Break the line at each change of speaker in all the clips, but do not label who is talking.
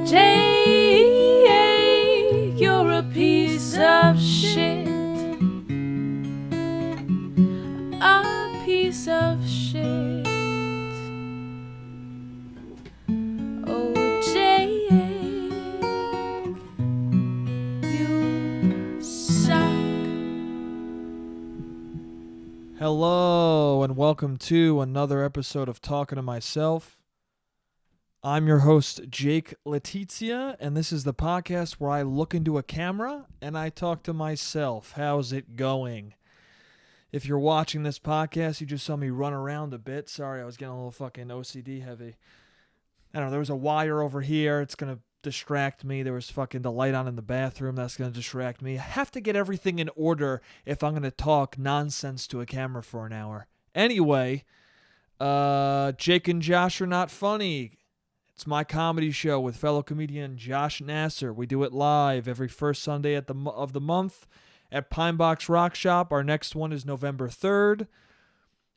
Jay, you're a piece of shit. A piece of shit. Oh, Jay, you suck.
Hello and welcome to another episode of Talking to Myself. I'm your host, Jake Letizia, and this is the podcast where I look into a camera and I talk to myself. How's it going? If you're watching this podcast, you just saw me run around a bit. Sorry, I was getting a little fucking OCD heavy. I don't know, there was a wire over here. It's going to distract me. There was fucking the light on in the bathroom. That's going to distract me. I have to get everything in order if I'm going to talk nonsense to a camera for an hour. Anyway, Jake and Josh are not funny. It's my comedy show with fellow comedian Josh Nasser. We do it live every first Sunday of the month at Pine Box Rock Shop. Our next one is November 3rd.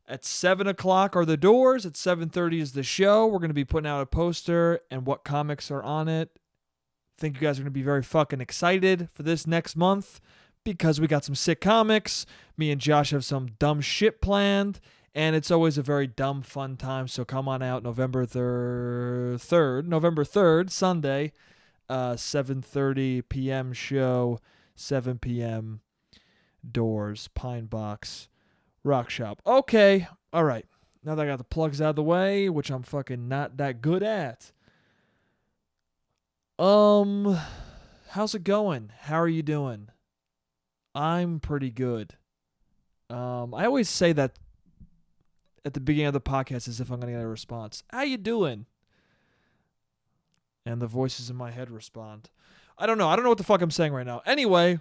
At 7 o'clock are the doors. At 7:30 is the show. We're going to be putting out a poster and what comics are on it. I think you guys are going to be very fucking excited for this next month because we got some sick comics. Me and Josh have some dumb shit planned. And it's always a very dumb, fun time. So come on out November 3rd, Sunday, 7:30 p.m. show, 7 p.m. doors, Pine Box Rock Shop. Okay, all right. Now that I got the plugs out of the way, which I'm fucking not that good at. How's it going? How are you doing? I'm pretty good. I always say that at the beginning of the podcast as if I'm going to get a response. How you doing? And the voices in my head respond. I don't know what the fuck I'm saying right now. Anyway,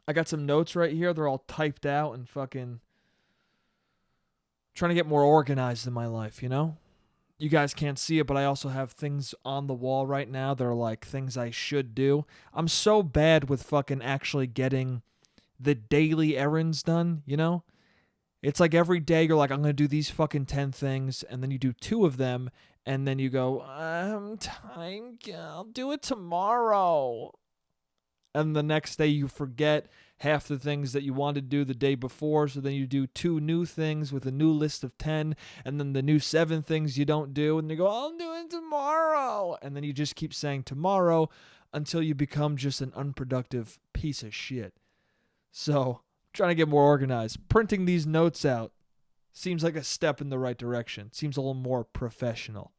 I got some notes right here. They're all typed out and fucking trying to get more organized in my life, you know? You guys can't see it, but I also have things on the wall right now that are like things I should do. I'm so bad with fucking actually getting the daily errands done, you know? It's like every day you're like, I'm going to do these fucking 10 things, and then you do 2 of them, and then you go, I'll do it tomorrow. And the next day you forget half the things that you wanted to do the day before, so then you do 2 new things with a new list of 10, and then the new 7 things you don't do, and you go, I'll do it tomorrow. And then you just keep saying tomorrow until you become just an unproductive piece of shit. So trying to get more organized. Printing these notes out seems like a step in the right direction. Seems a little more professional.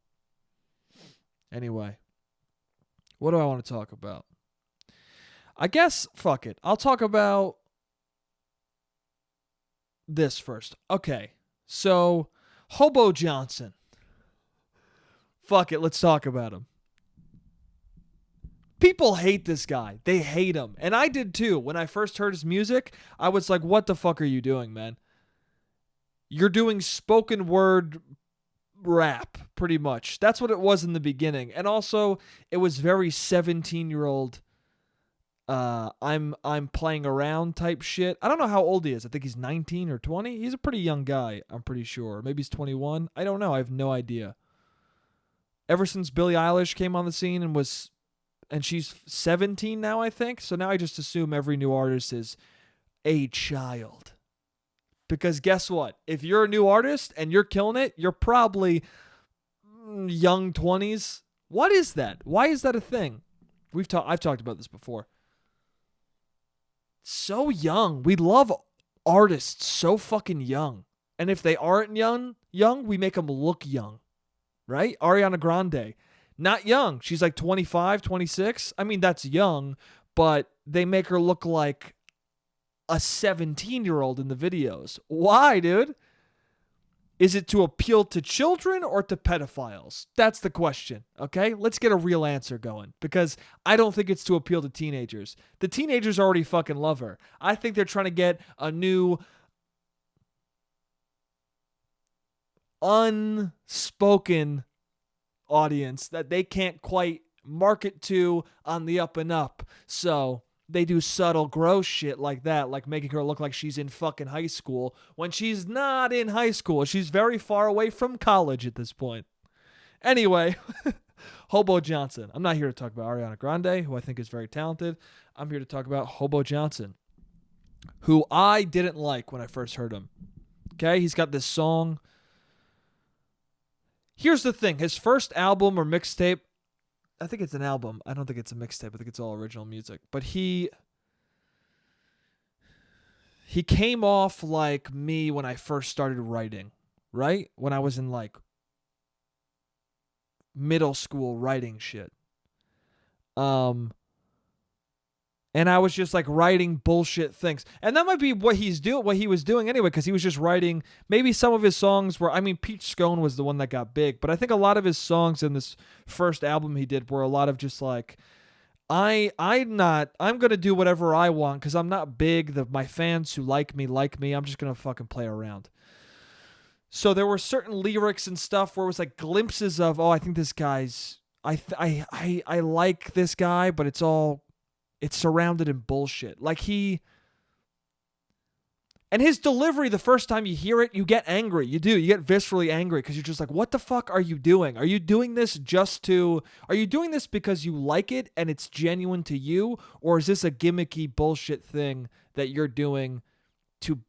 Anyway, what do I want to talk about? I guess, fuck it. I'll talk about this first. Okay, so Hobo Johnson. Fuck it, let's talk about him. People hate this guy. They hate him. And I did too. When I first heard his music, I was like, what the fuck are you doing, man? You're doing spoken word rap, pretty much. That's what it was in the beginning. And also, it was very 17-year-old, I'm playing around type shit. I don't know how old he is. I think he's 19 or 20. He's a pretty young guy, I'm pretty sure. Maybe he's 21. I don't know. I have no idea. Ever since Billie Eilish came on the scene and she's 17 now, I think. So now I just assume every new artist is a child. Because guess what? If you're a new artist and you're killing it, you're probably young 20s. What is that? Why is that a thing? I've talked about this before. So young. We love artists so fucking young. And if they aren't young, we make them look young. Right? Ariana Grande. Not young. She's like 25, 26. I mean, that's young, but they make her look like a 17-year-old in the videos. Why, dude? Is it to appeal to children or to pedophiles? That's the question, okay? Let's get a real answer going, because I don't think it's to appeal to teenagers. The teenagers already fucking love her. I think they're trying to get a new unspoken audience that they can't quite market to on the up and up. So they do subtle gross shit like that, like making her look like she's in fucking high school when she's not in high school. She's very far away from college at this point. Anyway, Hobo Johnson. I'm not here to talk about Ariana Grande, who I think is very talented. I'm here to talk about Hobo Johnson, who I didn't like when I first heard him. Okay, he's got this song. Here's the thing. His first album or mixtape, I think it's an album. I don't think it's a mixtape. I think it's all original music. But he came off like me when I first started writing, right? When I was in like middle school writing shit. And I was just like writing bullshit things. And that might be what he was doing anyway, because he was just writing. Maybe some of his songs were, I mean, Peach Scone was the one that got big, but I think a lot of his songs in this first album he did were a lot of just like, I'm gonna do whatever I want because I'm not big. My fans who like me. I'm just gonna fucking play around. So there were certain lyrics and stuff where it was like glimpses of, oh, I think this guy's, I like this guy, but it's surrounded in bullshit. Like and his delivery, the first time you hear it, you get angry. You do. You get viscerally angry because you're just like, what the fuck are you doing? Are you doing this are you doing this because you like it and it's genuine to you? Or is this a gimmicky bullshit thing that you're doing to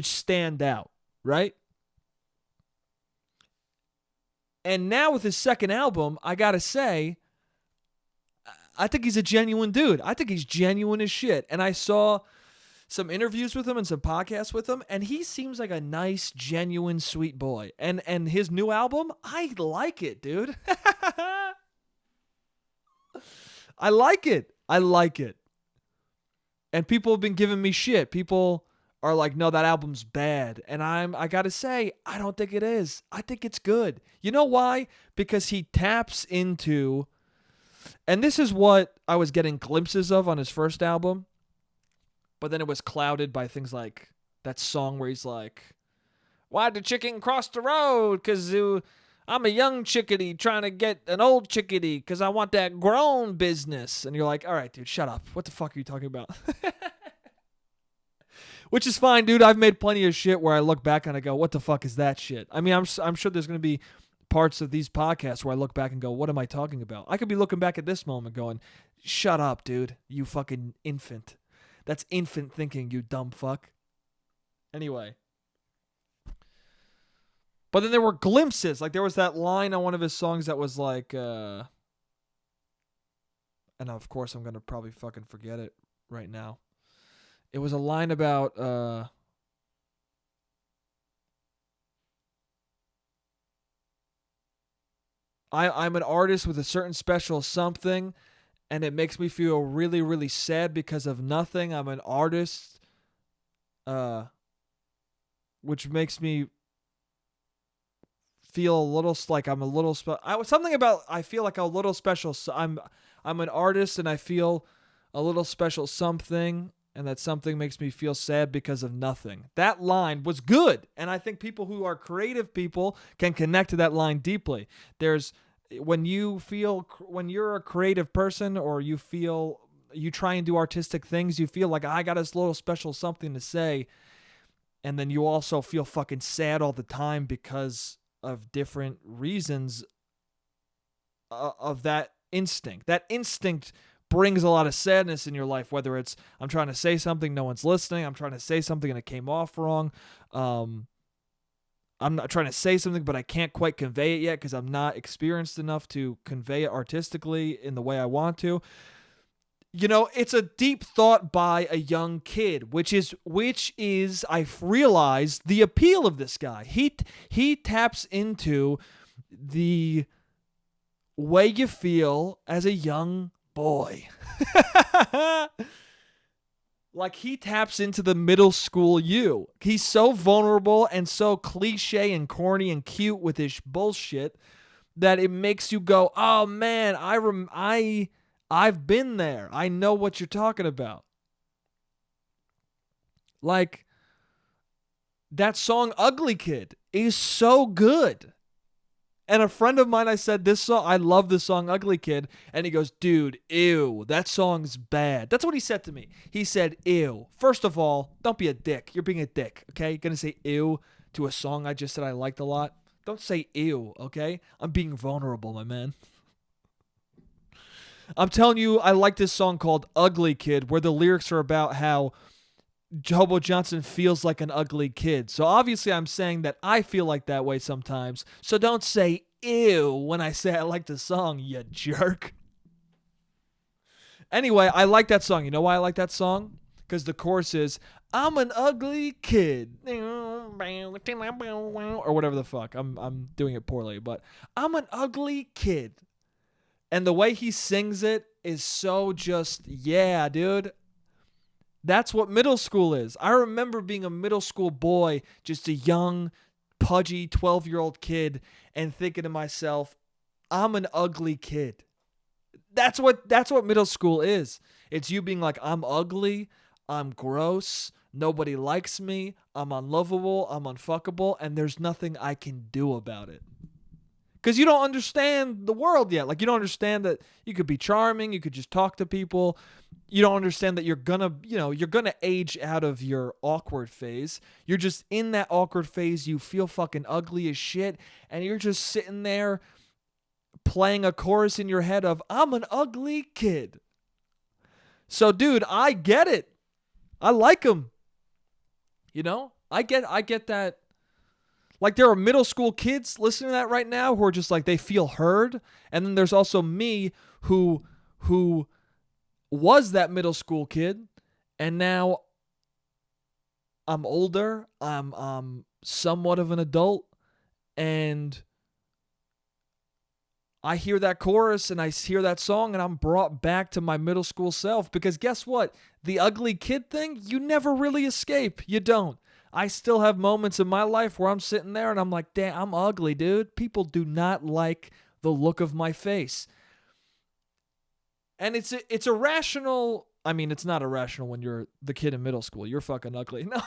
stand out, right? And now with his second album, I gotta say, I think he's a genuine dude. I think he's genuine as shit. And I saw some interviews with him and some podcasts with him, and he seems like a nice, genuine, sweet boy. And his new album, I like it, dude. I like it. And people have been giving me shit. People are like, no, that album's bad. And I gotta say, I don't think it is. I think it's good. You know why? Because he taps into... And this is what I was getting glimpses of on his first album. But then it was clouded by things like that song where he's like, why'd the chicken cross the road? Because I'm a young chickadee trying to get an old chickadee because I want that grown business. And you're like, all right, dude, shut up. What the fuck are you talking about? Which is fine, dude. I've made plenty of shit where I look back and I go, what the fuck is that shit? I mean, I'm sure there's going to be parts of these podcasts where I look back and go, what am I talking about? I could be looking back at this moment going, shut up, dude. You fucking infant. That's infant thinking, you dumb fuck. Anyway. But then there were glimpses. Like there was that line on one of his songs that was like, and of course I'm going to probably fucking forget it right now. It was a line about, I'm an artist with a certain special something, and it makes me feel really, really sad because of nothing. I'm an artist, which makes me feel a little like I'm a little something about I feel like a little special. I'm an artist, and I feel a little special something, and that something makes me feel sad because of nothing. That line was good, and I think people who are creative people can connect to that line deeply. When you're a creative person, or you try and do artistic things, you feel like I got this little special something to say, and then you also feel fucking sad all the time because of different reasons of that instinct. That instinct brings a lot of sadness in your life, whether it's I'm trying to say something, no one's listening, I'm trying to say something and it came off wrong, I'm not trying to say something, but I can't quite convey it yet because I'm not experienced enough to convey it artistically in the way I want to. You know, it's a deep thought by a young kid, which is I've realized the appeal of this guy. He taps into the way you feel as a young boy. Like he taps into the middle school you. He's so vulnerable and so cliche and corny and cute with his bullshit that it makes you go, "Oh man, I've been there. I know what you're talking about." Like that song "Ugly Kid" is so good. And a friend of mine, I said, I love this song, Ugly Kid. And he goes, dude, ew, that song's bad. That's what he said to me. He said, ew. First of all, don't be a dick. You're being a dick, okay? You're going to say ew to a song I just said I liked a lot? Don't say ew, okay? I'm being vulnerable, my man. I'm telling you, I like this song called Ugly Kid, where the lyrics are about how Hobo Johnson feels like an ugly kid. So obviously I'm saying that I feel like that way sometimes. So don't say ew when I say I like the song, you jerk. Anyway, I like that song. You know why I like that song? Because the chorus is, I'm an ugly kid. Or whatever the fuck. I'm doing it poorly, but I'm an ugly kid. And the way he sings it is so just, yeah, dude. That's what middle school is. I remember being a middle school boy, just a young, pudgy 12-year-old kid, and thinking to myself, I'm an ugly kid. That's what middle school is. It's you being like, I'm ugly, I'm gross, nobody likes me, I'm unlovable, I'm unfuckable, and there's nothing I can do about it. Because you don't understand the world yet. Like, you don't understand that you could be charming, you could just talk to people. You don't understand that you're gonna age out of your awkward phase. You're just in that awkward phase. You feel fucking ugly as shit, and you're just sitting there playing a chorus in your head of, I'm an ugly kid. So, dude, I get it. I like him. You know? I get that. Like, there are middle school kids listening to that right now who are just like, they feel heard. And then there's also me who was that middle school kid, and now I'm older. I'm somewhat of an adult, and I hear that chorus and I hear that song and I'm brought back to my middle school self, because guess what? The ugly kid thing, you never really escape. You don't. I still have moments in my life where I'm sitting there and I'm like, damn, I'm ugly, dude. People do not like the look of my face. And it's irrational. I mean, it's not irrational when you're the kid in middle school. You're fucking ugly. No.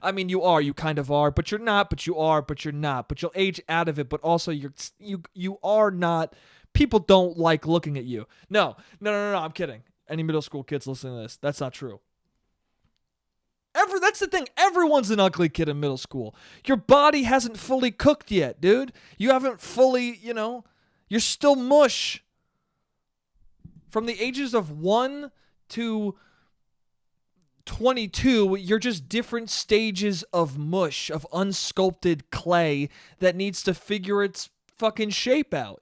I mean, you are. You kind of are, but you're not. But you are. But you're not. But you'll age out of it. But also, you are not. People don't like looking at you. No. I'm kidding. Any middle school kids listening to this, that's not true. That's the thing. Everyone's an ugly kid in middle school. Your body hasn't fully cooked yet, dude. You haven't fully, you're still mush. From the ages of 1 to 22, you're just different stages of mush, of unsculpted clay that needs to figure its fucking shape out,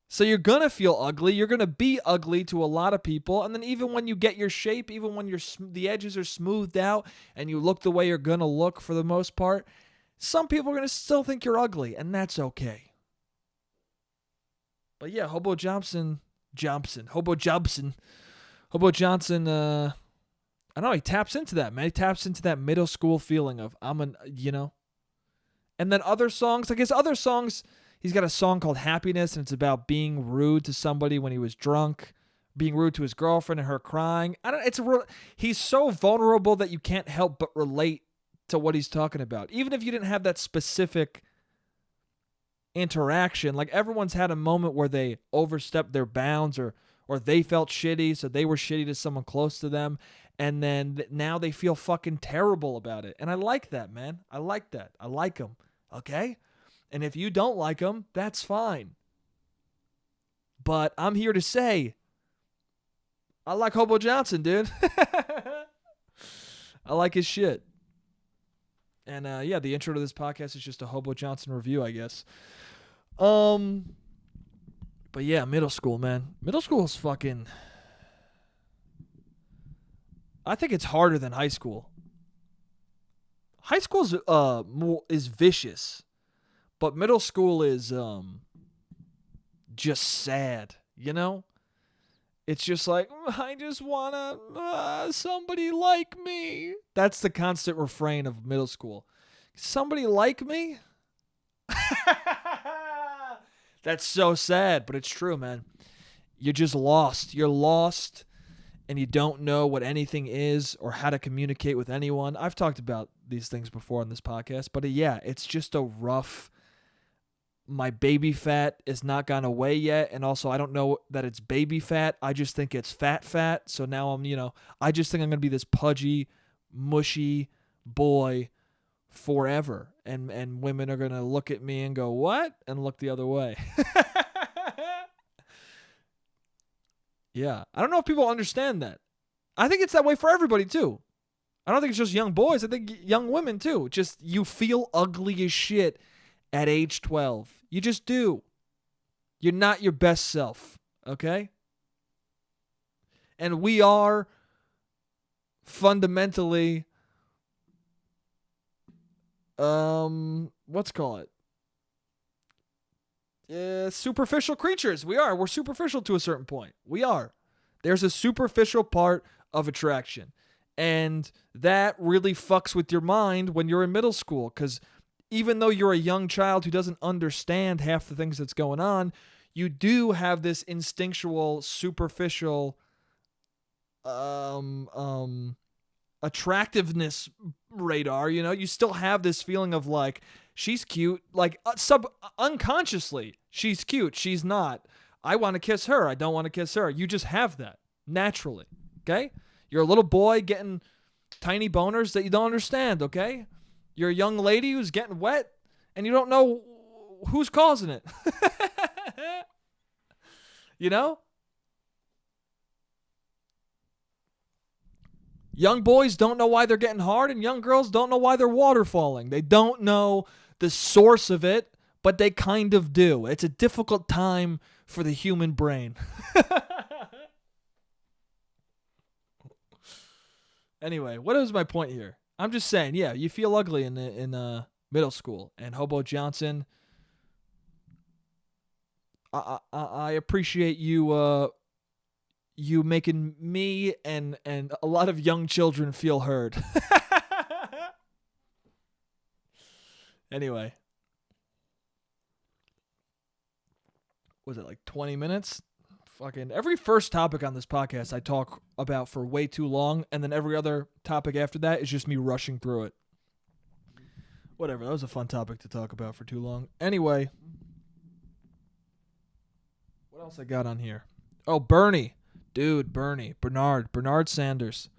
So you're going to feel ugly. You're going to be ugly to a lot of people. And then even when you get your shape, even when the edges are smoothed out and you look the way you're going to look for the most part, some people are going to still think you're ugly, and that's okay. But yeah, Hobo Johnson, I don't know, he taps into that, man. He taps into that middle school feeling of, And then other songs, he's got a song called Happiness, and it's about being rude to somebody when he was drunk, being rude to his girlfriend and her crying. He's so vulnerable that you can't help but relate to what he's talking about. Even if you didn't have that specific interaction, like everyone's had a moment where they overstepped their bounds or they felt shitty, so they were shitty to someone close to them, and then now they feel fucking terrible about it. And I like that, man. I like that. I like them, okay? And if you don't like them, that's fine. But I'm here to say, I like Hobo Johnson, dude. I like his shit. And yeah, the intro to this podcast is just a Hobo Johnson review, I guess. But yeah, middle school, man. Middle school is fucking... I think it's harder than high school. High school is vicious, but middle school is just sad, It's just like, I just want somebody like me. That's the constant refrain of middle school. Somebody like me? That's so sad, but it's true, man. You're just lost. You're lost, and you don't know what anything is or how to communicate with anyone. I've talked about these things before on this podcast, but yeah, it's just a rough... My baby fat is not gone away yet, and also I don't know that it's baby fat. I just think it's fat. So now I just think I'm going to be this pudgy, mushy boy forever. And women are going to look at me and go, what? And look the other way. Yeah. I don't know if people understand that. I think it's that way for everybody, too. I don't think it's just young boys. I think young women, too. Just you feel ugly as shit at age 12. You just do. You're not your best self, okay? And we are fundamentally, let's call it, superficial creatures. We are. We're superficial to a certain point. We are. There's a superficial part of attraction. And that really fucks with your mind when you're in middle school, because even though you're a young child who doesn't understand half the things that's going on, you do have this instinctual, superficial attractiveness radar. You know, you still have this feeling of like, she's cute, like unconsciously, she's cute, she's not. I want to kiss her, I don't want to kiss her. You just have that naturally, okay? You're a little boy getting tiny boners that you don't understand, okay? You're a young lady who's getting wet and you don't know who's causing it. You know? Young boys don't know why they're getting hard, and young girls don't know why they're water falling. They don't know the source of it, but they kind of do. It's a difficult time for the human brain. Anyway, what is my point here? I'm just saying, yeah, you feel ugly in middle school, and Hobo Johnson, I appreciate you you making me and a lot of young children feel heard. Anyway, was it like 20 minutes? Fucking every first topic on this podcast I talk about for way too long, and then every other topic after that is just me rushing through it. Whatever, that was a fun topic to talk about for too long. Anyway, what else I got on here? Oh, Bernie. Dude, Bernard Sanders.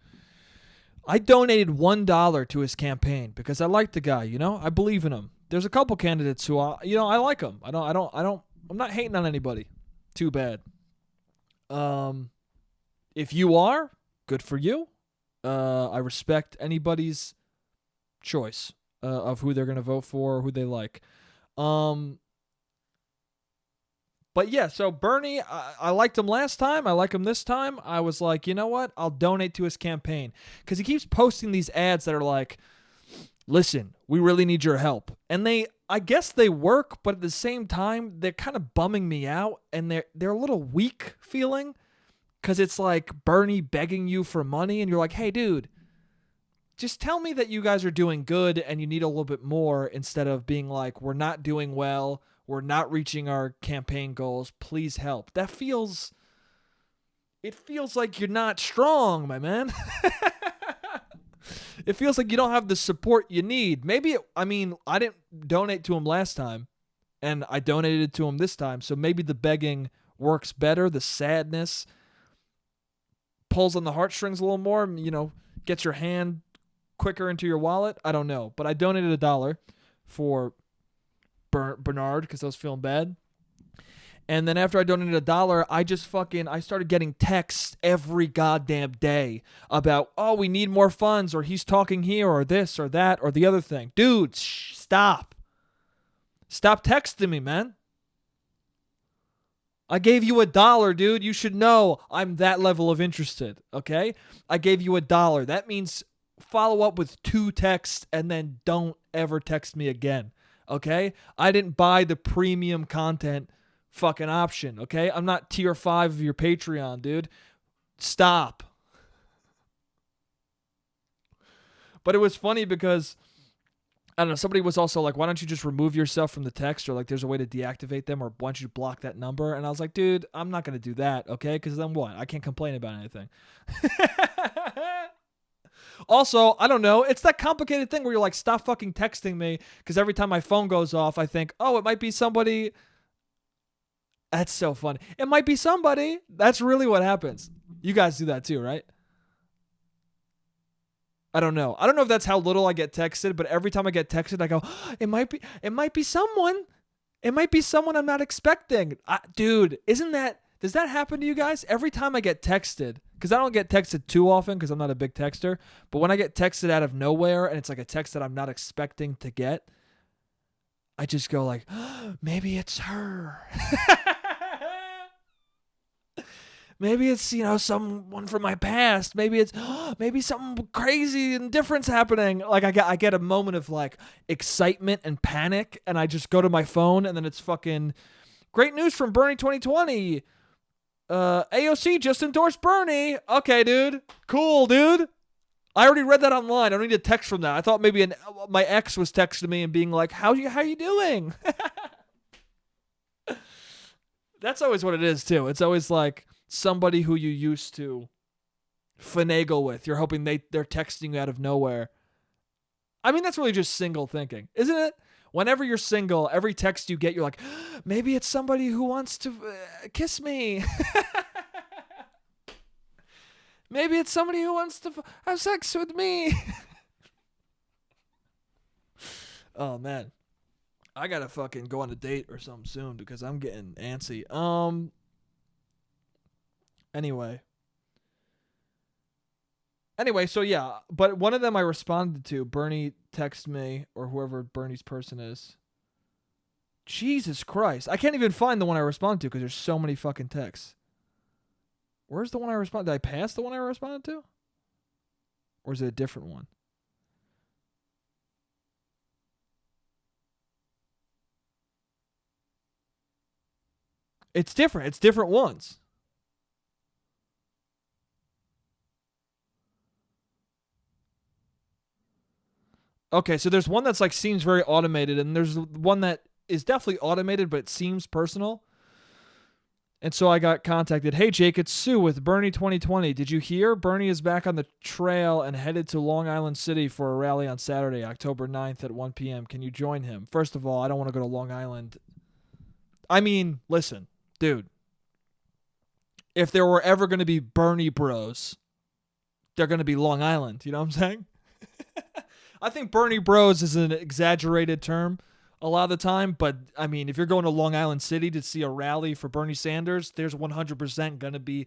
I donated $1 to his campaign because I like the guy, you know? I believe in him. There's a couple candidates who I like them. I'm not hating on anybody. Too bad. If you are, good for you. I respect anybody's choice of who they're going to vote for or who they like. But yeah, so Bernie, I liked him last time. I like him this time. I was like, you know what? I'll donate to his campaign. Because he keeps posting these ads that are like, listen, we really need your help. And I guess they work, but at the same time, they're kind of bumming me out. And they're a little weak feeling. Because it's like Bernie begging you for money. And you're like, hey, dude, just tell me that you guys are doing good and you need a little bit more, instead of being like, we're not doing well. We're not reaching our campaign goals. Please help. It feels like you're not strong, my man. It feels like you don't have the support you need. I didn't donate to him last time, and I donated to him this time, so maybe the begging works better. The sadness pulls on the heartstrings a little more, you know, gets your hand quicker into your wallet. I don't know, but I donated $1 for Bernard because I was feeling bad. And then after I donated $1, I started getting texts every goddamn day about, oh, we need more funds, or he's talking here, or this or that or the other thing. Dude, stop texting me, man. I gave you $1, dude. You should know I'm that level of interested, okay? I gave you $1. That means follow up with 2 texts and then don't ever text me again. Okay? I didn't buy the premium content fucking option, okay? I'm not tier 5 of your Patreon, dude. Stop. But it was funny because, I don't know, somebody was also like, why don't you just remove yourself from the text, or like there's a way to deactivate them, or why don't you block that number? And I was like, dude, I'm not going to do that, okay? Because then what? I can't complain about anything. Also, I don't know. It's that complicated thing where you're like, stop fucking texting me, because every time my phone goes off, I think, oh, it might be somebody. That's so funny. It might be somebody. That's really what happens. You guys do that too, right? I don't know. I don't know if that's how little I get texted, but every time I get texted, I go, it might be someone. It might be someone I'm not expecting. Dude, does that happen to you guys? Every time I get texted, because I don't get texted too often because I'm not a big texter, but when I get texted out of nowhere and it's like a text that I'm not expecting to get, I just go like, maybe it's her. Maybe it's, someone from my past. Maybe it's maybe something crazy and different's happening. Like I get a moment of like excitement and panic, and I just go to my phone, and then it's fucking great news from Bernie 2020. AOC just endorsed Bernie. Okay, dude. Cool, dude. I already read that online. I don't need a text from that. I thought maybe my ex was texting me and being like, how you doing? That's always what it is too. It's always like somebody who you used to finagle with. You're hoping they're texting you out of nowhere. I mean, that's really just single thinking, isn't it? Whenever you're single, every text you get, you're like, maybe it's somebody who wants to kiss me. Maybe it's somebody who wants to have sex with me. Oh, man. I gotta fucking go on a date or something soon because I'm getting antsy. Anyway, so yeah, but one of them I responded to. Bernie texted me, or whoever Bernie's person is. Jesus Christ. I can't even find the one I responded to because there's so many fucking texts. Where's the one I responded? Did I pass the one I responded to? Or is it a different one? It's different. It's different ones. Okay, so there's one that's like seems very automated, and there's one that is definitely automated, but it seems personal. And so I got contacted. Hey, Jake, it's Sue with Bernie 2020. Did you hear? Bernie is back on the trail and headed to Long Island City for a rally on Saturday, October 9th at 1 p.m. Can you join him? First of all, I don't want to go to Long Island. I mean, listen, dude. If there were ever going to be Bernie bros, they're going to be Long Island. You know what I'm saying? I think Bernie bros is an exaggerated term a lot of the time, but I mean, if you're going to Long Island City to see a rally for Bernie Sanders, there's 100% going to be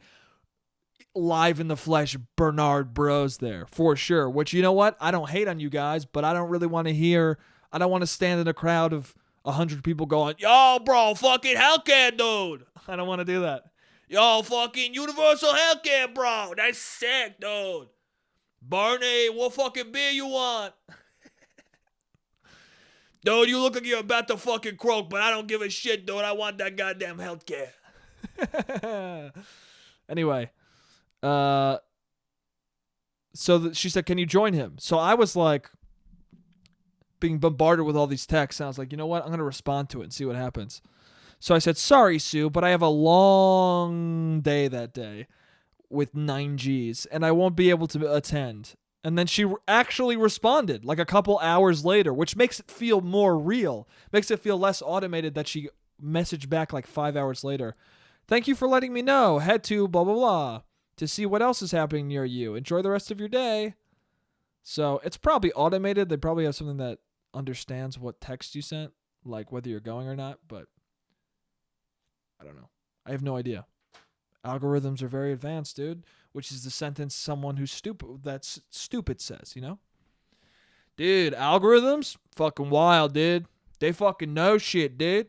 live in the flesh Bernard bros there for sure. Which, you know what? I don't hate on you guys, but I don't really want to hear, I don't want to stand in a crowd of 100 people going, yo, bro, fucking healthcare, dude. I don't want to do that. Yo, fucking universal healthcare, bro. That's sick, dude. Bernie, what fucking beer you want? Dude, you look like you're about to fucking croak, but I don't give a shit, dude. I want that goddamn healthcare. Anyway, she said, can you join him? So I was like being bombarded with all these texts. And I was like, you know what? I'm going to respond to it and see what happens. So I said, sorry, Sue, but I have a long day that day with 9 Gs, and I won't be able to attend. And then she actually responded like a couple hours later, which makes it feel more real. Makes it feel less automated that she messaged back like 5 hours later. Thank you for letting me know. Head to blah, blah, blah to see what else is happening near you. Enjoy the rest of your day. So it's probably automated. They probably have something that understands what text you sent, like whether you're going or not, but I don't know. I have no idea. Algorithms are very advanced, dude, which is the sentence someone who's stupid says, you know? Dude, algorithms? Fucking wild, dude. They fucking know shit, dude.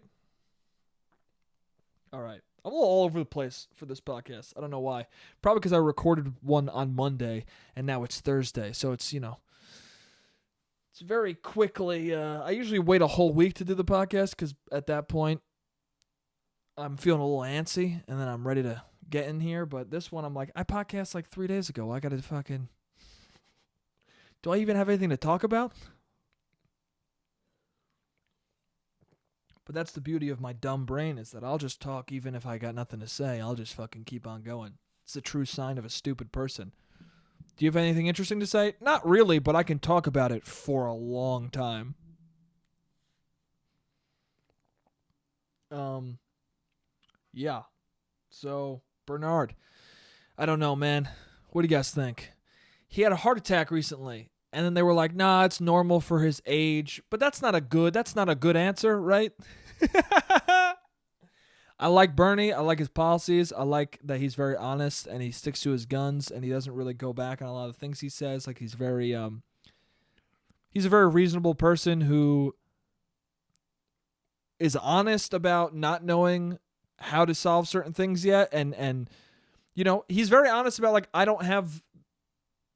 All right. I'm a little all over the place for this podcast. I don't know why. Probably because I recorded one on Monday, and now it's Thursday. So it's, it's very quickly. I usually wait a whole week to do the podcast because at that point, I'm feeling a little antsy, and then I'm ready to get in here. But this one, I'm like, I podcast like 3 days ago. I got to fucking... Do I even have anything to talk about? But that's the beauty of my dumb brain, is that I'll just talk even if I got nothing to say. I'll just fucking keep on going. It's a true sign of a stupid person. Do you have anything interesting to say? Not really, but I can talk about it for a long time. Yeah. So, Bernard. I don't know, man. What do you guys think? he had a heart attack recently. And then they were like, nah, it's normal for his age. But that's not a good answer, right? I like Bernie. I like his policies. I like that he's very honest and he sticks to his guns and he doesn't really go back on a lot of things he says. Like he's a very reasonable person who is honest about not knowing how to solve certain things yet. And you know, he's very honest about like,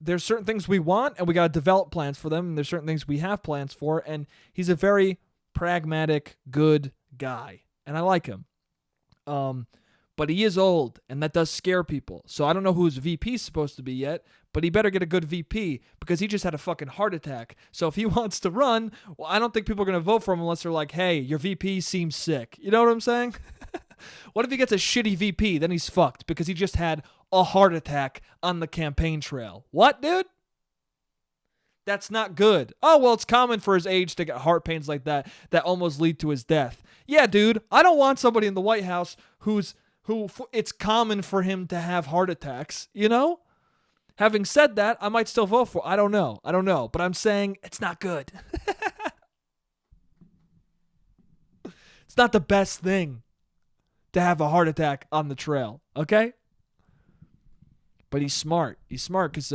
there's certain things we want and we got to develop plans for them. And there's certain things we have plans for. And he's a very pragmatic, good guy. And I like him. But he is old, and that does scare people. So I don't know who his VP is supposed to be yet, but he better get a good VP because he just had a fucking heart attack. So if he wants to run, well, I don't think people are going to vote for him unless they're like, hey, your VP seems sick. You know what I'm saying? What if he gets a shitty VP? Then he's fucked because he just had a heart attack on the campaign trail. What, dude? That's not good. Oh, well, it's common for his age to get heart pains like that almost lead to his death. Yeah, dude, I don't want somebody in the White House who it's common for him to have heart attacks, you know? Having said that, I might still vote for. I don't know, but I'm saying it's not good. It's not the best thing to have a heart attack on the trail, okay? But he's smart. He's smart because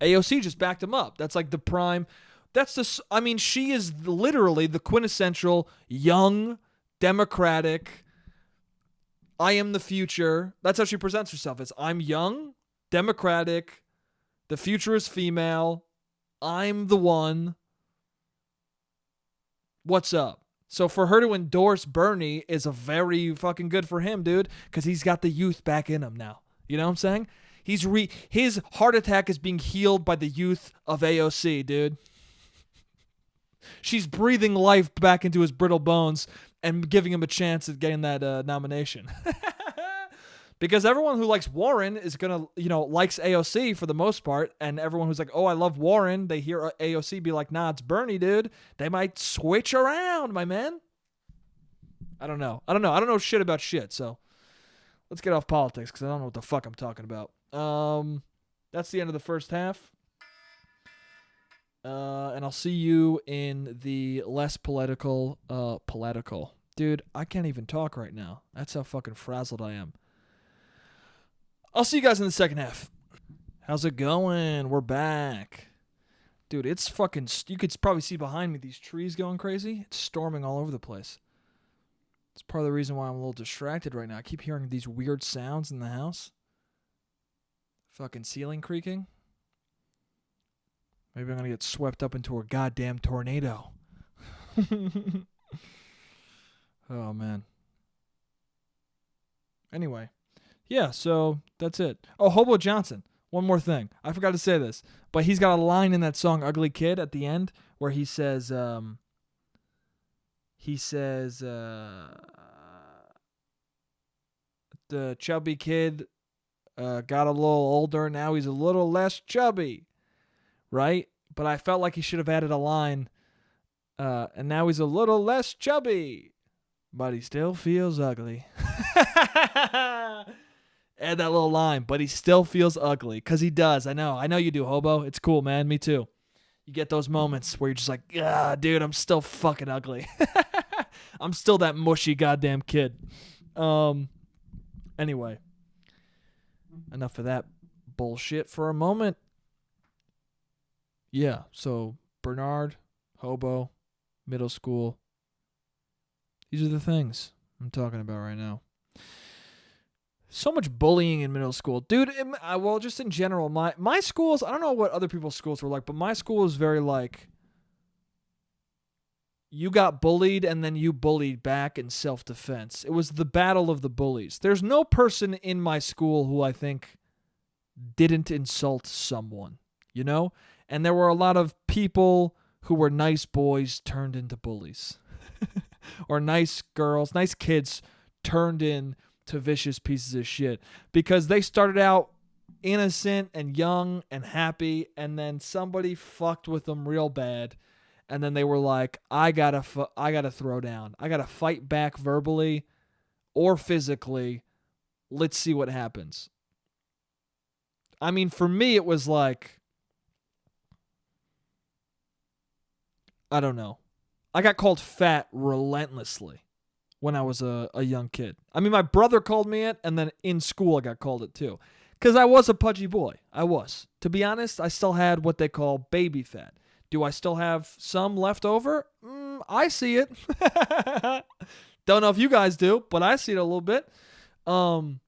AOC just backed him up. That's like the prime. She is literally the quintessential young, democratic, I am the future. That's how she presents herself. As I'm young, democratic, the future is female, I'm the one. What's up? So for her to endorse Bernie is a very fucking good for him, dude, because he's got the youth back in him now. You know what I'm saying? His heart attack is being healed by the youth of AOC, dude. She's breathing life back into his brittle bones and giving him a chance at getting that nomination. Because everyone who likes Warren is going to, likes AOC for the most part. And everyone who's like, oh, I love Warren, they hear AOC be like, nah, it's Bernie, dude. They might switch around, my man. I don't know. I don't know shit about shit. So let's get off politics because I don't know what the fuck I'm talking about. That's the end of the first half. And I'll see you in the less political. Dude, I can't even talk right now. That's how fucking frazzled I am. I'll see you guys in the second half. How's it going? We're back. Dude, it's fucking... You could probably see behind me these trees going crazy. It's storming all over the place. It's part of the reason why I'm a little distracted right now. I keep hearing these weird sounds in the house. Fucking ceiling creaking. Maybe I'm going to get swept up into a goddamn tornado. Oh, man. Anyway. Yeah, so that's it. Oh, Hobo Johnson. One more thing. I forgot to say this. But he's got a line in that song, Ugly Kid, at the end, where he says, the chubby kid got a little older. Now he's a little less chubby. Right? But I felt like he should have added a line, and now he's a little less chubby, but he still feels ugly. Add that little line, but he still feels ugly, because he does. I know you do, Hobo. It's cool, man. Me too. You get those moments where you're just like, dude, I'm still fucking ugly. I'm still that mushy goddamn kid. Anyway, enough of that bullshit for a moment. Yeah, so Bernard, Hobo, middle school. These are the things I'm talking about right now. So much bullying in middle school. Dude, well, just in general, my schools, I don't know what other people's schools were like, but my school was very like, you got bullied and then you bullied back in self-defense. It was the battle of the bullies. There's no person in my school who I think didn't insult someone, you know? And there were a lot of people who were nice boys turned into bullies. Or nice girls, nice kids turned into vicious pieces of shit. Because they started out innocent and young and happy, and then somebody fucked with them real bad. And then they were like, I gotta throw down. I gotta fight back verbally or physically. Let's see what happens. I mean, for me, it was like, I don't know. I got called fat relentlessly when I was a young kid. I mean, my brother called me it, and then in school I got called it too. Because I was a pudgy boy. I was. To be honest, I still had what they call baby fat. Do I still have some left over? I see it. Don't know if you guys do, but I see it a little bit. So,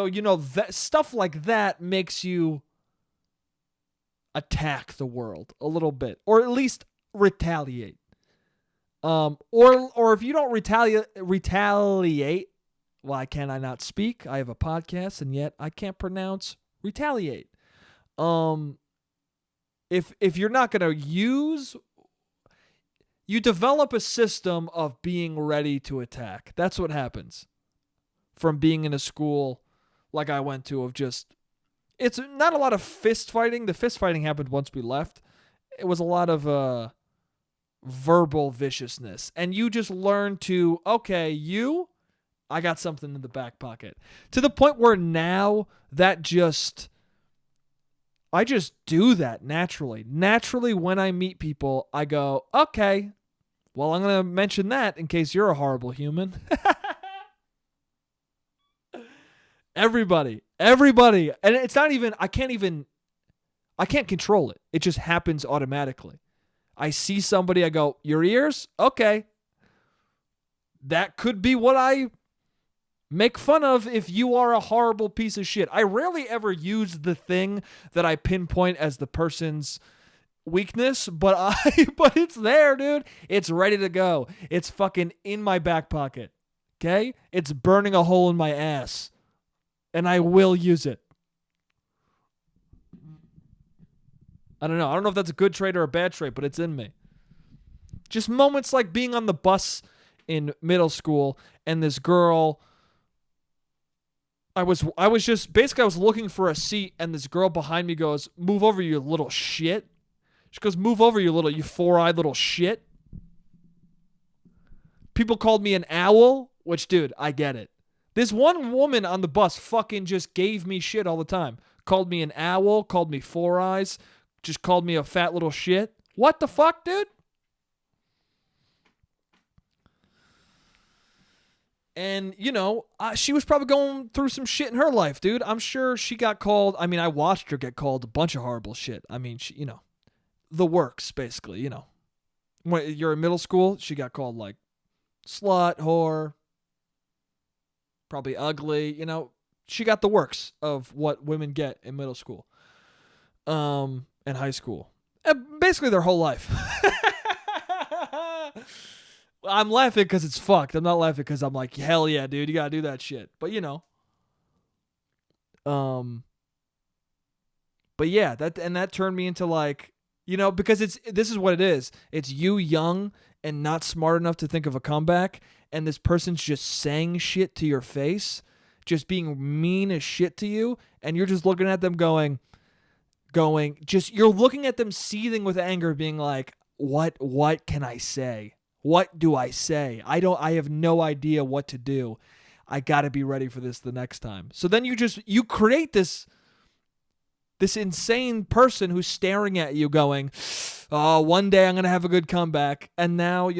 that stuff like that makes you attack the world a little bit, or at least retaliate. Or if you don't retaliate, why can I not speak? I have a podcast, and yet I can't pronounce retaliate. If you're not gonna use, you develop a system of being ready to attack. That's what happens from being in a school like I went to, of just, it's not a lot of fist fighting. The fist fighting happened once we left. It was a lot of verbal viciousness. And you just learn to, okay, I got something in the back pocket. To the point where now I just do that naturally. Naturally, when I meet people, I go, okay, well, I'm going to mention that in case you're a horrible human. Everybody. And it's not even, I can't control it. It just happens automatically. I see somebody, I go, your ears? Okay. That could be what I make fun of if you are a horrible piece of shit. I rarely ever use the thing that I pinpoint as the person's weakness, but it's there, dude. It's ready to go. It's fucking in my back pocket. Okay? It's burning a hole in my ass. And I will use it. I don't know. I don't know if that's a good trait or a bad trait, but it's in me. Just moments like being on the bus in middle school and this girl, I was looking for a seat, and this girl behind me goes, "Move over, you little shit." She goes, "Move over, you four-eyed little shit." People called me an owl, which, dude, I get it. This one woman on the bus fucking just gave me shit all the time. Called me an owl, called me four eyes, just called me a fat little shit. What the fuck, dude? And, she was probably going through some shit in her life, dude. I'm sure she got called. I mean, I watched her get called a bunch of horrible shit. I mean, she, the works, basically, When you're in middle school, she got called, like, slut, whore, probably ugly, She got the works of what women get in middle school, and high school. And basically their whole life. I'm laughing because it's fucked. I'm not laughing because I'm like, hell yeah, dude, you gotta do that shit. But but yeah, that turned me into, like, because this is what it is. It's you young and not smart enough to think of a comeback, and this person's just saying shit to your face, just being mean as shit to you, and you're just looking at them you're looking at them seething with anger, being like, what can I say? What do I say? I have no idea what to do. I got to be ready for this the next time. So then you create this insane person who's staring at you going, oh, one day I'm going to have a good comeback. And now,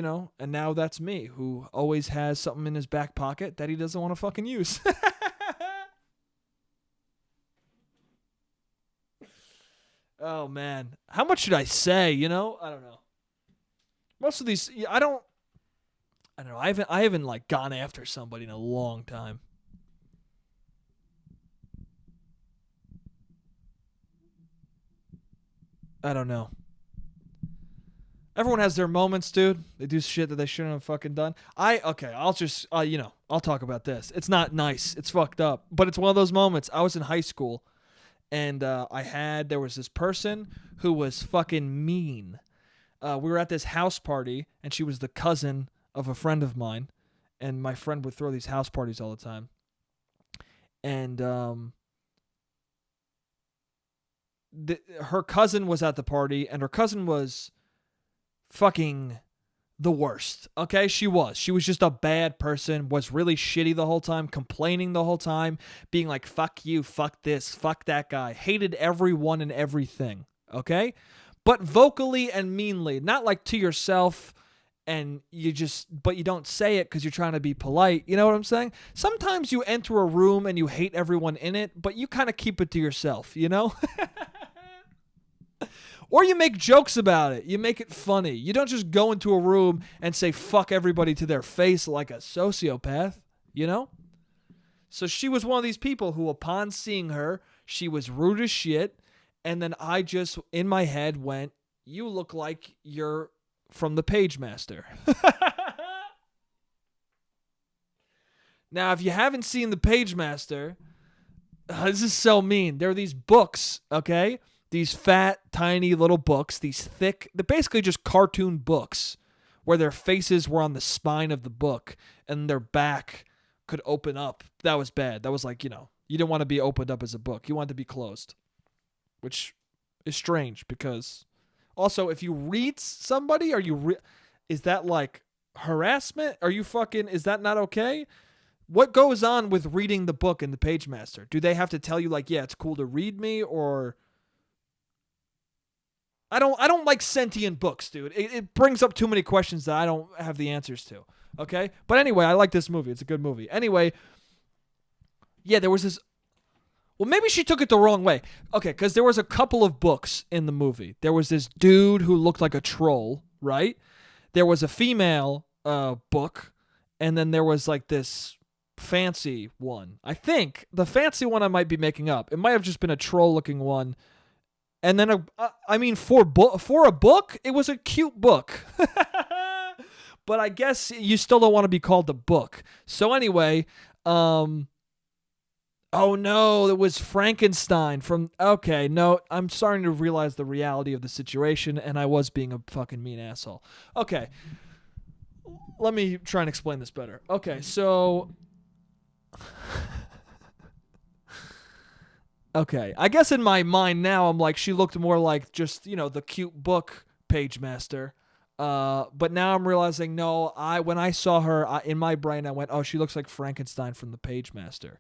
that's me, who always has something in his back pocket that he doesn't want to fucking use. Oh, man. How much should I say, I don't know. Most of these, I don't know. I haven't like gone after somebody in a long time. I don't know. Everyone has their moments, dude. They do shit that they shouldn't have fucking done. I'll just, I'll talk about this. It's not nice. It's fucked up. But it's one of those moments. I was in high school, and there was this person who was fucking mean. We were at this house party, and she was the cousin of a friend of mine, and my friend would throw these house parties all the time. And her cousin was at the party, and her cousin was fucking the worst. Okay, she was. She was just a bad person, was really shitty the whole time, complaining the whole time, being like, fuck you, fuck this, fuck that guy. Hated everyone and everything. Okay? But vocally and meanly, not like to yourself and but you don't say it because you're trying to be polite. You know what I'm saying? Sometimes you enter a room and you hate everyone in it, but you kind of keep it to yourself, you know? Or you make jokes about it. You make it funny. You don't just go into a room and say fuck everybody to their face like a sociopath, you know? So she was one of these people who, upon seeing her, she was rude as shit. And then I just, in my head, went, you look like you're from the Pagemaster. Now, if you haven't seen the Pagemaster, this is so mean. There are these books, okay? These fat, tiny little books, these thick, they're basically just cartoon books where their faces were on the spine of the book and their back could open up. That was bad. That was like, you didn't want to be opened up as a book. You wanted to be closed, which is strange because also if you read somebody, is that like harassment? Is that not okay? What goes on with reading the book in the Pagemaster? Do they have to tell you like, yeah, it's cool to read me, or... I don't like sentient books, dude. It brings up too many questions that I don't have the answers to. Okay? But anyway, I like this movie. It's a good movie. Anyway, yeah, there was this... Well, maybe she took it the wrong way. Okay, because there was a couple of books in the movie. There was this dude who looked like a troll, right? There was a female book, and then there was like this fancy one. I think the fancy one I might be making up. It might have just been a troll-looking one. And then, for a book, it was a cute book. But I guess you still don't want to be called a book. So anyway, oh no, it was Frankenstein from... Okay, no, I'm starting to realize the reality of the situation, and I was being a fucking mean asshole. Okay, let me try and explain this better. Okay, so... Okay, I guess in my mind now, I'm like, she looked more like just, the cute book Pagemaster. But now I'm realizing, no, when I saw her, in my brain, I went, oh, she looks like Frankenstein from the Pagemaster.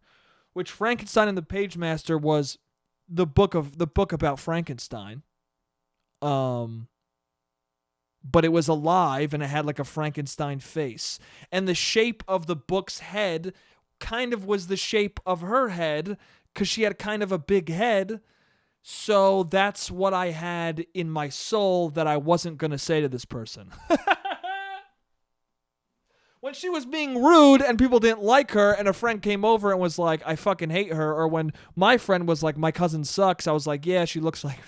Which Frankenstein and the Pagemaster was the book about Frankenstein. But it was alive and it had like a Frankenstein face. And the shape of the book's head kind of was the shape of her head, because she had kind of a big head. So that's what I had in my soul that I wasn't going to say to this person. When she was being rude and people didn't like her and a friend came over and was like, I fucking hate her. Or when my friend was like, my cousin sucks, I was like, yeah, she looks like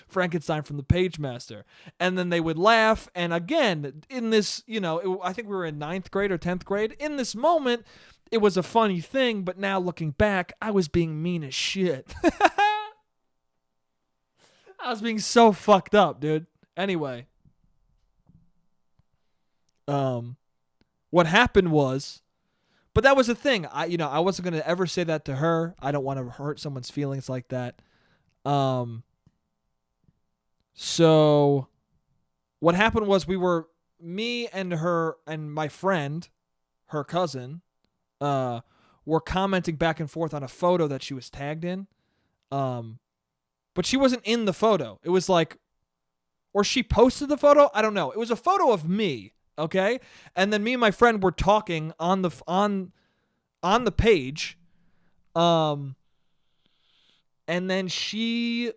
Frankenstein from the Pagemaster. And then they would laugh. And again, in this, I think we were in 9th grade or 10th grade. In this moment, it was a funny thing, but now looking back, I was being mean as shit. I was being so fucked up, dude. Anyway. What happened was, but that was the thing. I wasn't going to ever say that to her. I don't want to hurt someone's feelings like that. So what happened was me and her and my friend, her cousin, were commenting back and forth on a photo that she was tagged in. But she wasn't in the photo. It was like, or she posted the photo. I don't know. It was a photo of me. Okay. And then me and my friend were talking on the page. And then she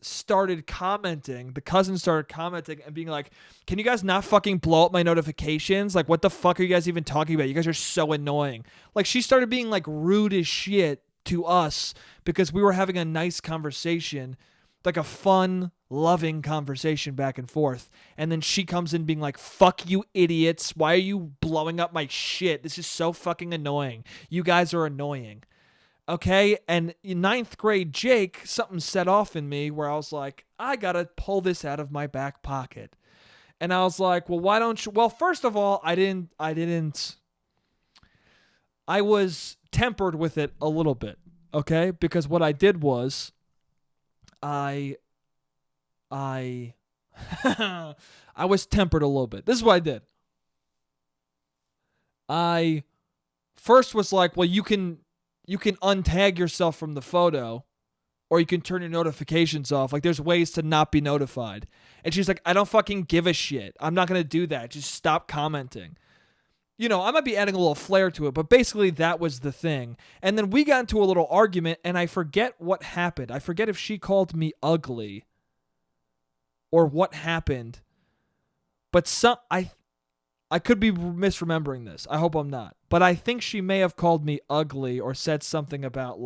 started commenting. The cousin started commenting and being like, can you guys not fucking blow up my notifications? Like, what the fuck are you guys even talking about? You guys are so annoying. Like, she started being like rude as shit to us because we were having a nice conversation, like a fun, loving conversation back and forth. And then she comes in being like, fuck you idiots. Why are you blowing up my shit? This is so fucking annoying. You guys are annoying. Okay, and in 9th grade, Jake, something set off in me where I was like, I gotta pull this out of my back pocket. And I was like, well, why don't you? Well, first of all, I was tempered with it a little bit, okay? Because what I did was, I was tempered a little bit. This is what I did. I first was like, well, you can untag yourself from the photo, or you can turn your notifications off. Like, there's ways to not be notified. And she's like, I don't fucking give a shit. I'm not going to do that. Just stop commenting. You know, I might be adding a little flair to it, but basically that was the thing. And then we got into a little argument, and I forget what happened. I forget if she called me ugly or what happened. But I could be misremembering this. I hope I'm not. But I think she may have called me ugly or said something about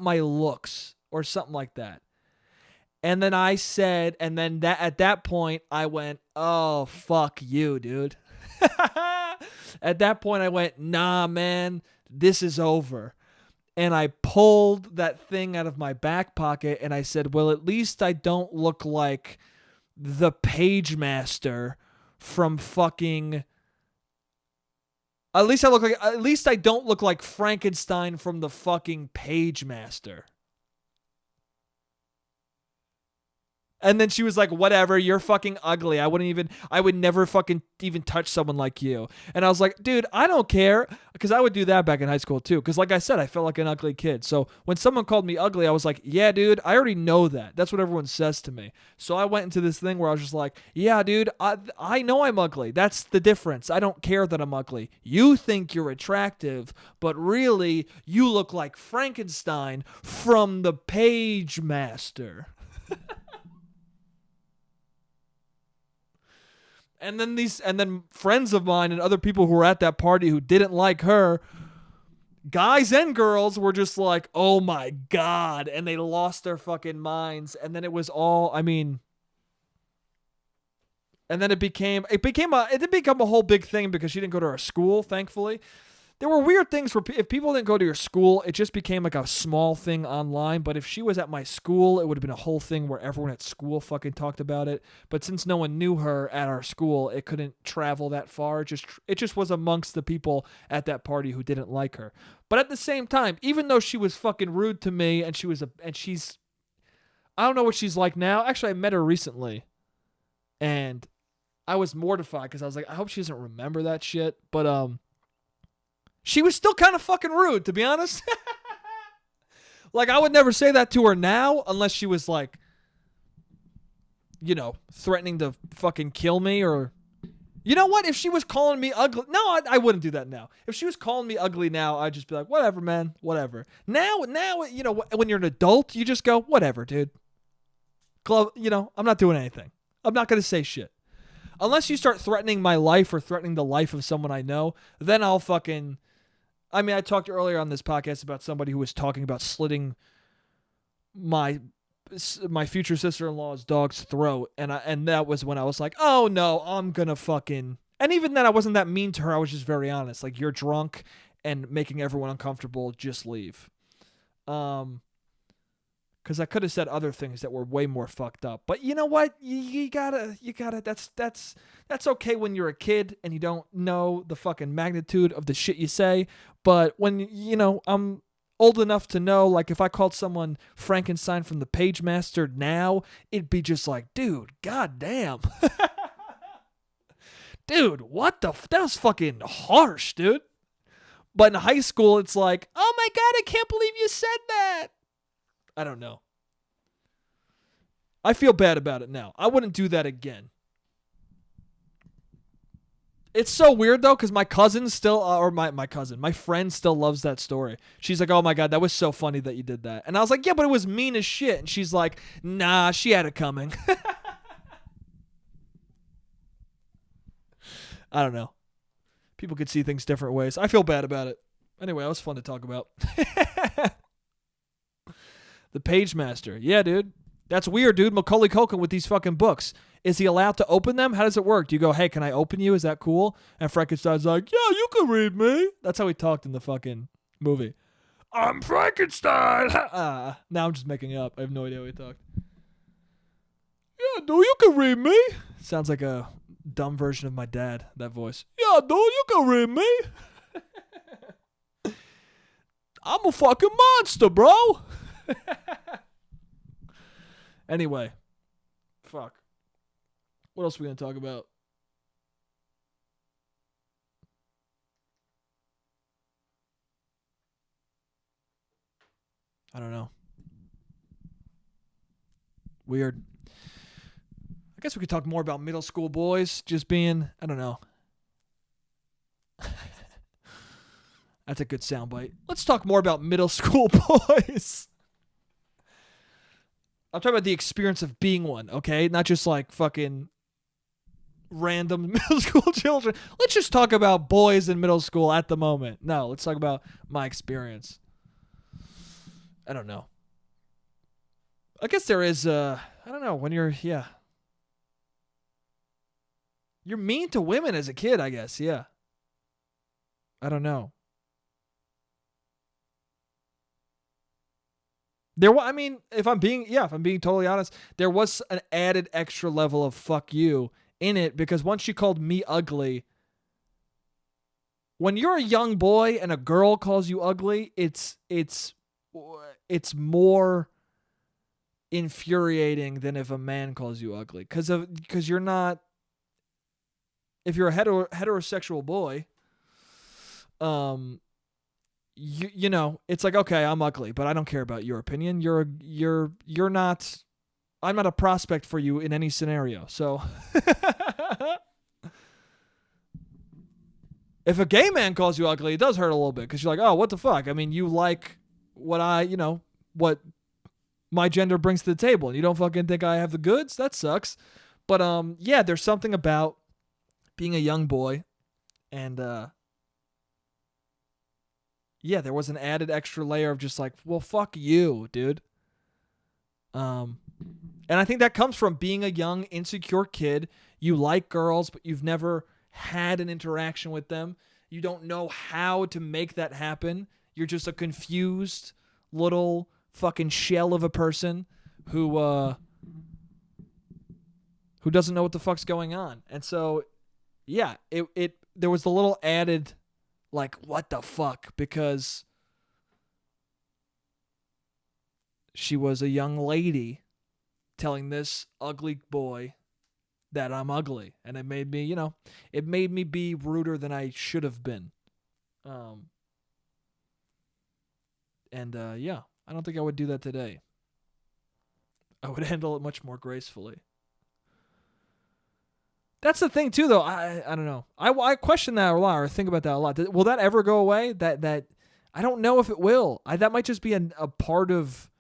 my looks or something like that. And then I said, and then at that point, I went, oh, fuck you, dude. At that point, I went, nah, man, this is over. And I pulled that thing out of my back pocket, and I said, well, at least I don't look like the Pagemaster from fucking... At least I don't look like Frankenstein from the fucking Pagemaster. And then she was like, whatever, you're fucking ugly. I would never fucking even touch someone like you. And I was like, dude, I don't care. Because I would do that back in high school too. Because like I said, I felt like an ugly kid. So when someone called me ugly, I was like, yeah, dude, I already know that. That's what everyone says to me. So I went into this thing where I was just like, yeah, dude, I know I'm ugly. That's the difference. I don't care that I'm ugly. You think you're attractive, but really, you look like Frankenstein from the Pagemaster. And then friends of mine and other people who were at that party who didn't like her, guys and girls, were just like, oh my God. And they lost their fucking minds. And then it was all, I mean, and then it did become a whole big thing because she didn't go to our school, thankfully. There were weird things where if people didn't go to your school, it just became like a small thing online. But if she was at my school, it would have been a whole thing where everyone at school fucking talked about it. But since no one knew her at our school, it couldn't travel that far. It just was amongst the people at that party who didn't like her. But at the same time, even though she was fucking rude to me, and she's, I don't know what she's like now. Actually, I met her recently, and I was mortified because I was like, I hope she doesn't remember that shit. But she was still kind of fucking rude, to be honest. Like, I would never say that to her now unless she was like, you know, threatening to fucking kill me or... You know what? If she was calling me ugly... No, I wouldn't do that now. If she was calling me ugly now, I'd just be like, whatever, man, whatever. Now, you know, when you're an adult, you just go, whatever, dude. You know, I'm not doing anything. I'm not going to say shit. Unless you start threatening my life or threatening the life of someone I know, then I'll fucking... I mean, I talked earlier on this podcast about somebody who was talking about slitting my future sister-in-law's dog's throat, and that was when I was like, oh no, I'm gonna fucking... And even then, I wasn't that mean to her. I was just very honest. Like, you're drunk and making everyone uncomfortable. Just leave. Because I could have said other things that were way more fucked up. But you know what? You gotta. That's okay when you're a kid and you don't know the fucking magnitude of the shit you say. But when, you know, I'm old enough to know, like, if I called someone Frankenstein from the Pagemaster now, it'd be just like, dude, goddamn. Dude, what the... That was fucking harsh, dude. But in high school, it's like, oh my God, I can't believe you said that. I don't know. I feel bad about it now. I wouldn't do that again. It's so weird, though, because my cousin still, my friend still loves that story. She's like, oh my God, that was so funny that you did that. And I was like, yeah, but it was mean as shit. And she's like, nah, she had it coming. I don't know. People could see things different ways. I feel bad about it. Anyway, it was fun to talk about. The Pagemaster. Yeah, dude. That's weird, dude. Macaulay Culkin with these fucking books. Is he allowed to open them? How does it work? Do you go, hey, can I open you? Is that cool? And Frankenstein's like, yeah, you can read me. That's how he talked in the fucking movie. I'm Frankenstein. Now I'm just making it up. I have no idea how he talked. Yeah, dude, you can read me. Sounds like a dumb version of my dad, that voice. Yeah, dude, you can read me. I'm a fucking monster, bro. Anyway, Fuck. What else are we going to talk about? I don't know. Weird. I guess we could talk more about middle school boys just being, I don't know. That's a good soundbite. Let's talk more about middle school boys. I'm talking about the experience of being one, okay? Not just like fucking random middle school children. Let's just talk about boys in middle school at the moment. No, let's talk about my experience. I don't know. I guess there is, I don't know, when you're mean to women as a kid, I guess, yeah. I don't know. If I'm being totally honest, there was an added extra level of fuck you in it because once she called me ugly, when you're a young boy and a girl calls you ugly, it's more infuriating than if a man calls you ugly because you're not, if you're a heterosexual boy, you know, it's like, okay, I'm ugly, but I don't care about your opinion. You're not, I'm not a prospect for you in any scenario. So if a gay man calls you ugly, it does hurt a little bit because you're like, oh, what the fuck? I mean, you like what what my gender brings to the table and you don't fucking think I have the goods? That sucks. But yeah, there's something about being a young boy and yeah, there was an added extra layer of just like, well, fuck you, dude. And I think that comes from being a young, insecure kid. You like girls, but you've never had an interaction with them. You don't know how to make that happen. You're just a confused little fucking shell of a person who doesn't know what the fuck's going on. And so, yeah, it there was the little added like, what the fuck? Because she was a young lady telling this ugly boy that I'm ugly. And it made me, it made me be ruder than I should have been. Yeah, I don't think I would do that today. I would handle it much more gracefully. That's the thing too, though. I don't know. I question that a lot, or think about that a lot. Will that ever go away? That I don't know if it will. That might just be a part of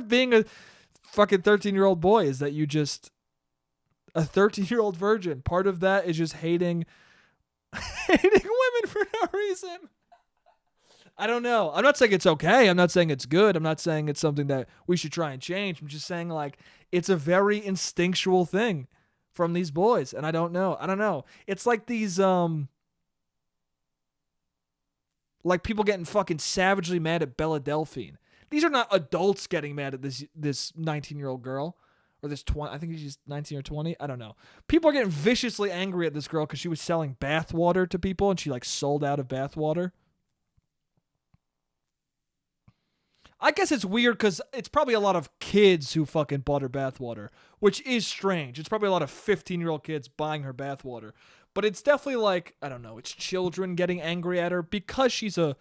being a fucking 13-year-old boy. Is that you just a 13-year-old virgin? Part of that is just hating women for no reason. I don't know. I'm not saying it's okay. I'm not saying it's good. I'm not saying it's something that we should try and change. I'm just saying, like, it's a very instinctual thing from these boys. And I don't know. It's like these, like people getting fucking savagely mad at Bella Delphine. These are not adults getting mad at this 19-year-old girl. Or this 20, I think she's 19 or 20. I don't know. People are getting viciously angry at this girl because she was selling bathwater to people and she, like, sold out of bathwater. I guess it's weird because it's probably a lot of kids who fucking bought her bathwater, which is strange. It's probably a lot of 15-year-old kids buying her bathwater. But it's definitely like, I don't know, it's children getting angry at her because she's an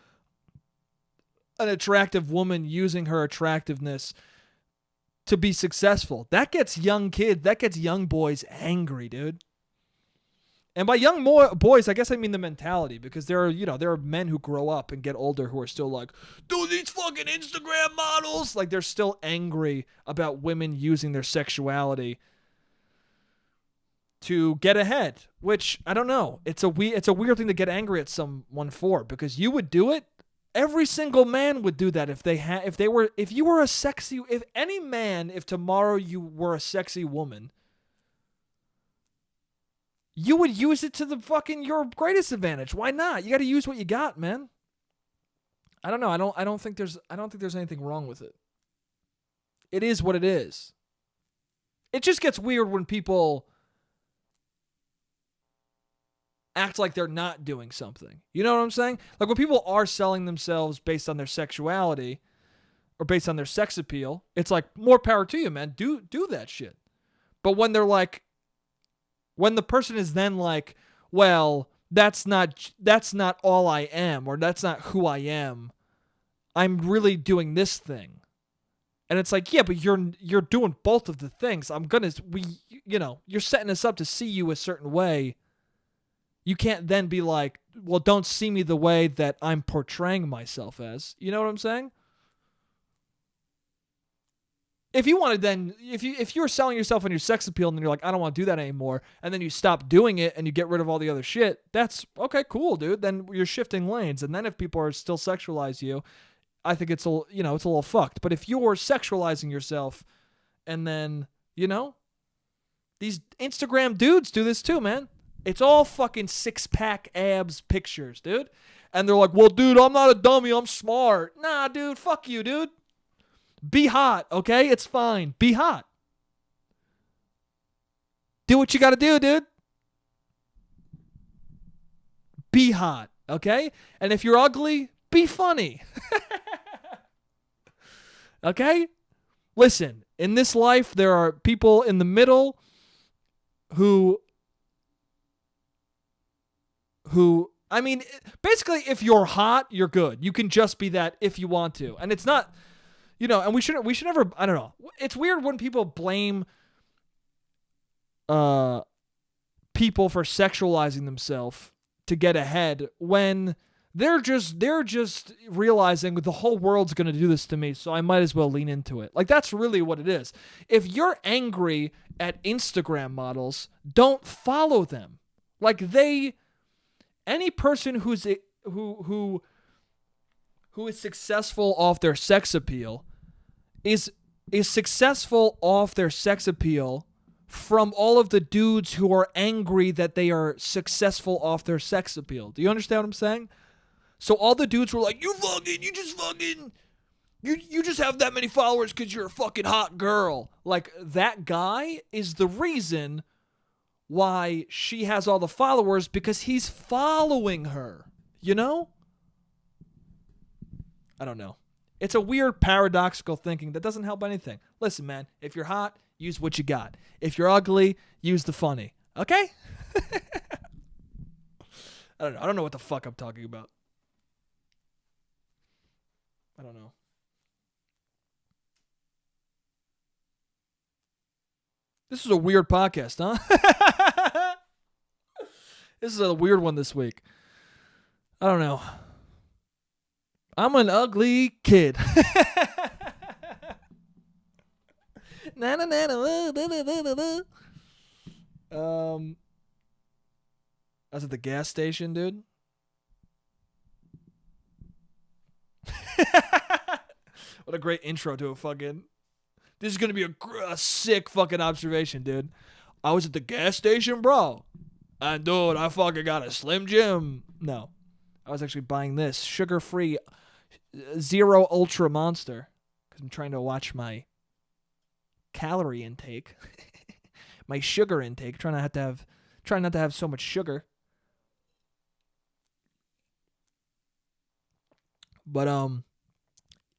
attractive woman using her attractiveness to be successful. That gets young boys angry, dude. And by young boys, I guess I mean the mentality, because there are men who grow up and get older who are still like, dude, these fucking Instagram models. Like, they're still angry about women using their sexuality to get ahead, which I don't know. It's a weird thing to get angry at someone for, because you would do it. Every single man would do that if tomorrow you were a sexy woman, you would use it to the fucking your greatest advantage. Why not? You got to use what you got, man. I don't know. I don't think there's anything wrong with it. It is what it is. It just gets weird when people act like they're not doing something. You know what I'm saying? Like when people are selling themselves based on their sexuality, or based on their sex appeal, it's like, more power to you, man. Do that shit. But when they're like, when the person is then like, well, that's not all I am, or that's not who I am. I'm really doing this thing. And it's like, yeah, but you're doing both of the things. You're setting us up to see you a certain way. You can't then be like, well, don't see me the way that I'm portraying myself as. You know what I'm saying? If you wanted then, if you were selling yourself on your sex appeal and you're like, I don't want to do that anymore, and then you stop doing it and you get rid of all the other shit, that's okay, cool, dude. Then you're shifting lanes. And then if people are still sexualize you, I think it's it's a little fucked. But if you're sexualizing yourself and then, these Instagram dudes do this too, man. It's all fucking 6-pack abs pictures, dude. And they're like, well, dude, I'm not a dummy. I'm smart. Nah, dude, fuck you, dude. Be hot, okay? It's fine. Be hot. Do what you got to do, dude. Be hot, okay? And if you're ugly, be funny. Okay? Listen, in this life, there are people in the middle who, I mean, basically, if you're hot, you're good. You can just be that if you want to. And it's not, and we should never, I don't know. It's weird when people blame people for sexualizing themselves to get ahead when they're just realizing the whole world's going to do this to me, so I might as well lean into it. Like, that's really what it is. If you're angry at Instagram models, don't follow them. Like, any person who is successful off their sex appeal is successful off their sex appeal from all of the dudes who are angry that they are successful off their sex appeal. Do you understand what I'm saying? So all the dudes were like, you just have that many followers because you're a fucking hot girl. Like, that guy is the reason why she has all the followers, because he's following her. I don't know. It's a weird paradoxical thinking that doesn't help anything. Listen, man, if you're hot, use what you got. If you're ugly, use the funny. Okay? I don't know. I don't know what the fuck I'm talking about. I don't know. This is a weird podcast, huh? This is a weird one this week. I don't know. I'm an ugly kid. I was at the gas station, dude. What a great intro to a fucking... This is going to be a sick fucking observation, dude. I was at the gas station, bro. And, dude, I fucking got a Slim Jim. No. I was actually buying this sugar-free Zero Ultra Monster. Because I'm trying to watch my calorie intake. My sugar intake. Trying not to have so much sugar. But,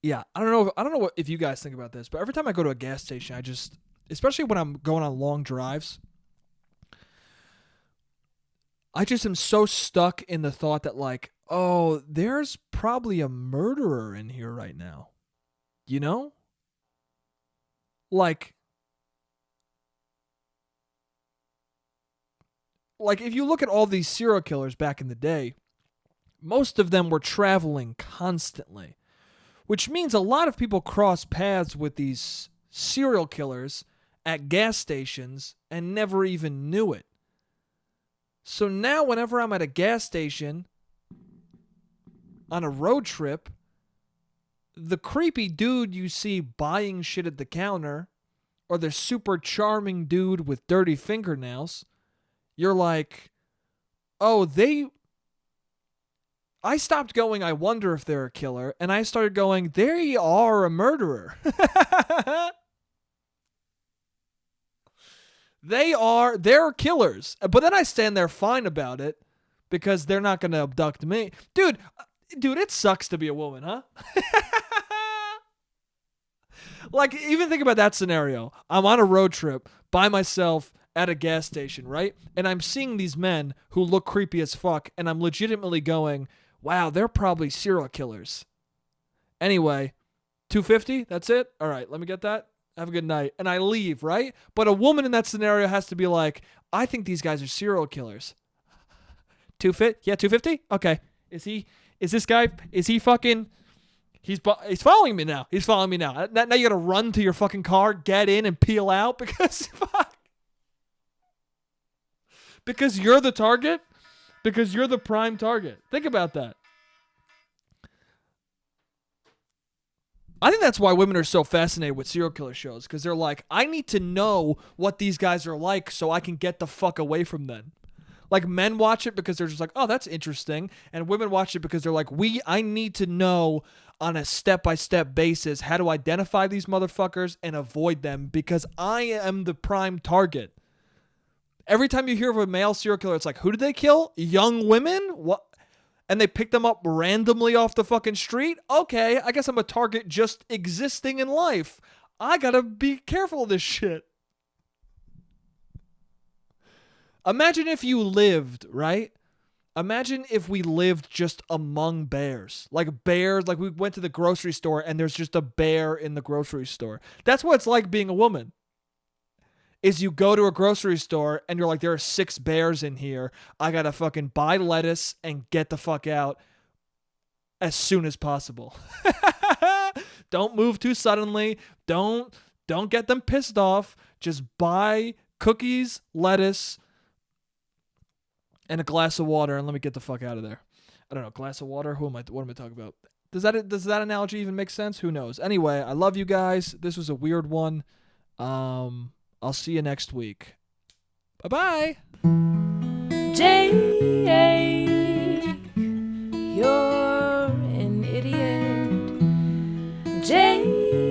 yeah, I don't know if you guys think about this, but every time I go to a gas station, especially when I'm going on long drives, I just am so stuck in the thought that, like, oh, there's probably a murderer in here right now. Like if you look at all these serial killers back in the day, most of them were traveling constantly. Which means a lot of people cross paths with these serial killers at gas stations and never even knew it. So now whenever I'm at a gas station on a road trip, the creepy dude you see buying shit at the counter, or the super charming dude with dirty fingernails, you're like, oh, I stopped going, I wonder if they're a killer, and I started going, they are a murderer. They're killers. But then I stand there fine about it because they're not going to abduct me. Dude, it sucks to be a woman, huh? Like, even think about that scenario. I'm on a road trip by myself at a gas station, right? And I'm seeing these men who look creepy as fuck, and I'm legitimately going, wow, they're probably serial killers. Anyway, $250? That's it? All right, let me get that. Have a good night. And I leave, right? But a woman in that scenario has to be like, I think these guys are serial killers. 250? Yeah, 250? Okay. Is this guy, is he fucking, he's following me now. He's following me now. Now you gotta run to your fucking car, get in and peel out because, fuck. Because you're the target? Because you're the prime target. Think about that. I think that's why women are so fascinated with serial killer shows, because they're like, I need to know what these guys are like so I can get the fuck away from them. Like, men watch it because they're just like, oh, that's interesting. And women watch it because they're like, I need to know on a step-by-step basis how to identify these motherfuckers and avoid them because I am the prime target. Every time you hear of a male serial killer, it's like, who did they kill? Young women? What? And they pick them up randomly off the fucking street? Okay, I guess I'm a target just existing in life. I gotta be careful of this shit. Imagine if you lived, right? Imagine if we lived just among bears. Like bears, like we went to the grocery store and there's just a bear in the grocery store. That's what it's like being a woman. Is you go to a grocery store and you're like, there are 6 bears in here. I gotta fucking buy lettuce and get the fuck out as soon as possible. Don't move too suddenly. Don't get them pissed off. Just buy cookies, lettuce, and a glass of water, and let me get the fuck out of there. I don't know, glass of water? What am I talking about? Does that analogy even make sense? Who knows? Anyway, I love you guys. This was a weird one. I'll see you next week. Bye-bye.
Jake, you're an idiot. Jake.